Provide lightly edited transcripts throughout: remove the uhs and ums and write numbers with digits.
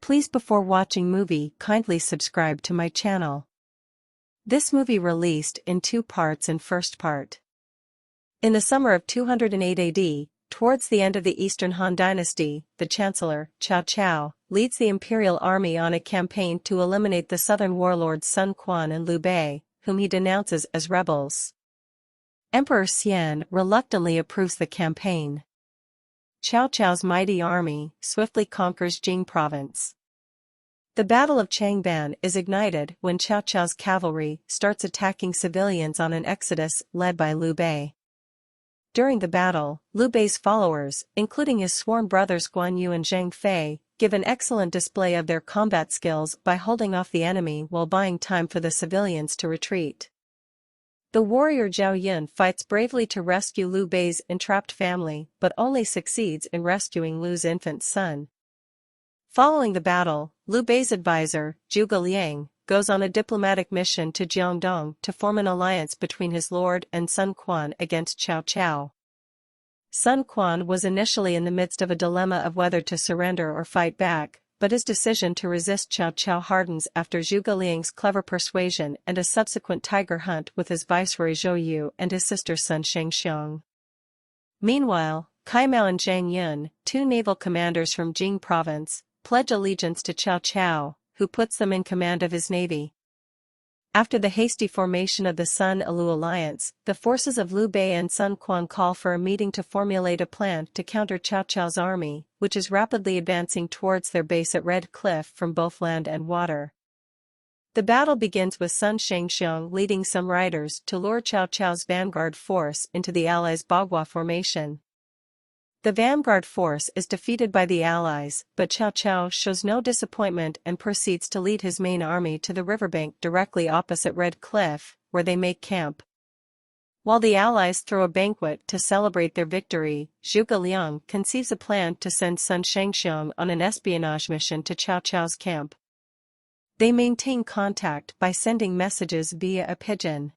Please before watching movie kindly subscribe to my channel. This movie released in two parts in first part. In the summer of 208 AD, towards the end of the Eastern Han Dynasty, the Chancellor, Cao Cao, leads the imperial army on a campaign to eliminate the southern warlords Sun Quan and Liu Bei, whom he denounces as rebels. Emperor Xian reluctantly approves the campaign. Cao Cao's mighty army swiftly conquers Jing province. The Battle of Changban is ignited when Cao Cao's cavalry starts attacking civilians on an exodus led by Liu Bei. During the battle, Liu Bei's followers, including his sworn brothers Guan Yu and Zhang Fei, give an excellent display of their combat skills by holding off the enemy while buying time for the civilians to retreat. The warrior Zhao Yun fights bravely to rescue Liu Bei's entrapped family but only succeeds in rescuing Liu's infant son. Following the battle, Liu Bei's advisor, Zhuge Liang, goes on a diplomatic mission to Jiangdong to form an alliance between his lord and Sun Quan against Cao Cao. Sun Quan was initially in the midst of a dilemma of whether to surrender or fight back, but his decision to resist Cao Cao hardens after Zhuge Liang's clever persuasion and a subsequent tiger hunt with his viceroy Zhou Yu and his sister Sun Shengxiang. Meanwhile, Cai Mao and Zhang Yun, two naval commanders from Jing province, pledge allegiance to Cao Cao, who puts them in command of his navy. After the hasty formation of the Sun-Alu alliance, the forces of Liu Bei and Sun Quan call for a meeting to formulate a plan to counter Cao Cao's army, which is rapidly advancing towards their base at Red Cliff from both land and water. The battle begins with Sun Shengxiang leading some riders to lure Cao Cao's vanguard force into the Allies' Bagua formation. The vanguard force is defeated by the Allies, but Cao Cao shows no disappointment and proceeds to lead his main army to the riverbank directly opposite Red Cliff, where they make camp. While the Allies throw a banquet to celebrate their victory, Zhuge Liang conceives a plan to send Sun Shengxiang on an espionage mission to Cao Cao's camp. They maintain contact by sending messages via a pigeon.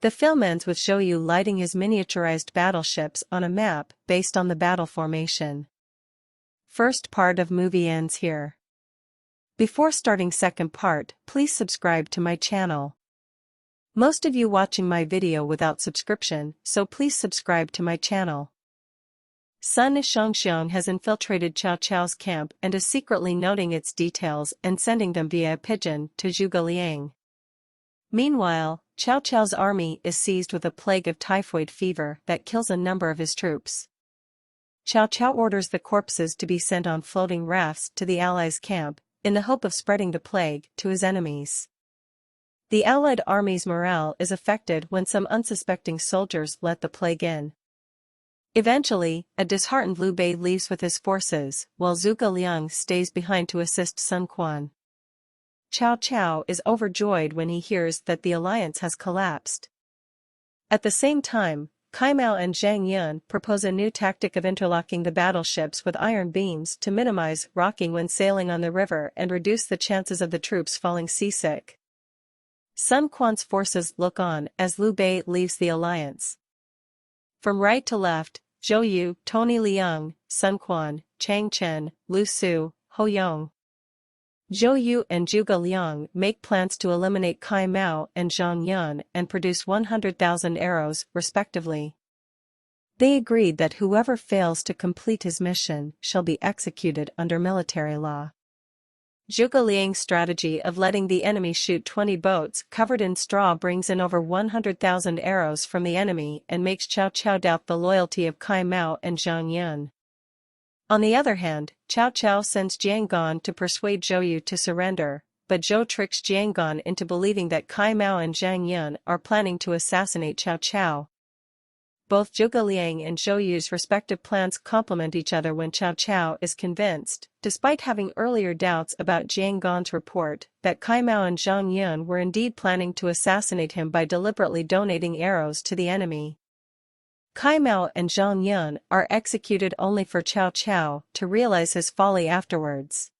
The film ends with Zhou Yu lighting his miniaturized battleships on a map based on the battle formation. First part of movie ends here. Before starting second part, please subscribe to my channel. Most of you watching my video without subscription, so please subscribe to my channel. Sun Shengxiang has infiltrated Cao Cao's camp and is secretly noting its details and sending them via a pigeon to Zhuge Liang. Meanwhile, Cao Cao's army is seized with a plague of typhoid fever that kills a number of his troops. Cao Cao orders the corpses to be sent on floating rafts to the Allies' camp, in the hope of spreading the plague to his enemies. The Allied army's morale is affected when some unsuspecting soldiers let the plague in. Eventually, a disheartened Liu Bei leaves with his forces, while Zhuge Liang stays behind to assist Sun Quan. Cao Cao is overjoyed when he hears that the alliance has collapsed. At the same time, Cai Mao and Zhang Yun propose a new tactic of interlocking the battleships with iron beams to minimize rocking when sailing on the river and reduce the chances of the troops falling seasick. Sun Quan's forces look on as Liu Bei leaves the alliance. From right to left, Zhou Yu, Tony Liang, Sun Quan, Chang Chen, Lu Su, Hou Yong. Zhou Yu and Zhuge Liang make plans to eliminate Cai Mao and Zhang Yun and produce 100,000 arrows, respectively. They agreed that whoever fails to complete his mission shall be executed under military law. Zhuge Liang's strategy of letting the enemy shoot 20 boats covered in straw brings in over 100,000 arrows from the enemy and makes Cao Cao doubt the loyalty of Cai Mao and Zhang Yun. On the other hand, Cao Cao sends Jiang Gan to persuade Zhou Yu to surrender, but Zhou tricks Jiang Gan into believing that Cai Mao and Zhang Yun are planning to assassinate Cao Cao. Both Zhuge Liang and Zhou Yu's respective plans complement each other when Cao Cao is convinced, despite having earlier doubts about Jiang Gan's report, that Cai Mao and Zhang Yun were indeed planning to assassinate him by deliberately donating arrows to the enemy. Cai Mao and Zhang Yun are executed only for Cao Cao to realize his folly afterwards.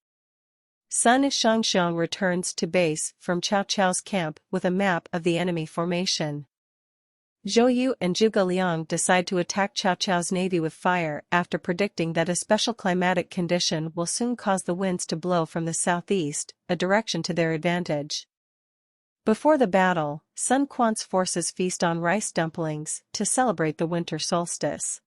Sun Shengxiang returns to base from Cao Cao's camp with a map of the enemy formation. Zhou Yu and Zhuge Liang decide to attack Cao Cao's navy with fire after predicting that a special climatic condition will soon cause the winds to blow from the southeast, a direction to their advantage. Before the battle, Sun Quan's forces feast on rice dumplings to celebrate the winter solstice.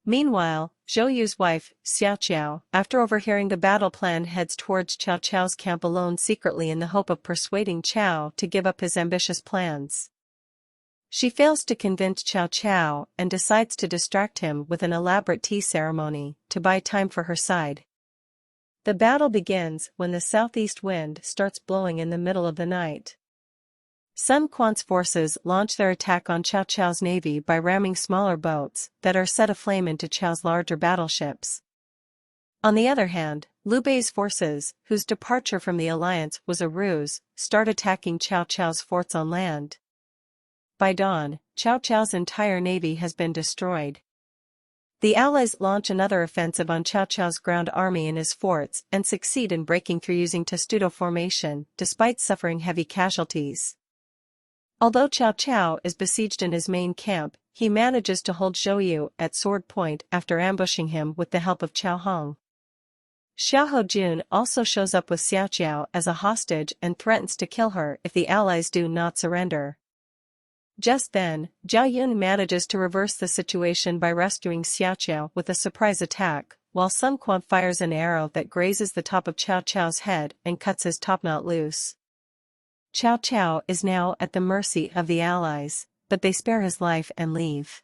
Meanwhile, Zhou Yu's wife, Xiao Qiao, after overhearing the battle plan, heads towards Cao Cao's camp alone secretly in the hope of persuading Cao to give up his ambitious plans. She fails to convince Cao Cao and decides to distract him with an elaborate tea ceremony to buy time for her side. The battle begins when the southeast wind starts blowing in the middle of the night. Sun Quan's forces launch their attack on Cao Cao's navy by ramming smaller boats that are set aflame into Cao's larger battleships. On the other hand, Liu Bei's forces, whose departure from the alliance was a ruse, start attacking Cao Cao's forts on land. By dawn, Cao Cao's entire navy has been destroyed. The Allies launch another offensive on Cao Cao's ground army and his forts and succeed in breaking through using testudo formation, despite suffering heavy casualties. Although Cao Cao is besieged in his main camp, he manages to hold Zhou Yu at sword point after ambushing him with the help of Cao Hong. Xiao Hojun also shows up with Xiao Qiao as a hostage and threatens to kill her if the Allies do not surrender. Just then, Zhao Yun manages to reverse the situation by rescuing Xiao Qiao with a surprise attack, while Sun Quan fires an arrow that grazes the top of Cao Cao's head and cuts his topknot loose. Cao Cao is now at the mercy of the Allies, but they spare his life and leave.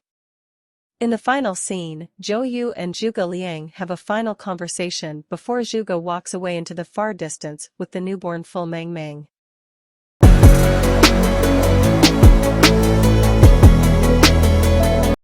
In the final scene, Zhou Yu and Zhuge Liang have a final conversation before Zhuge walks away into the far distance with the newborn Fu Mengmeng.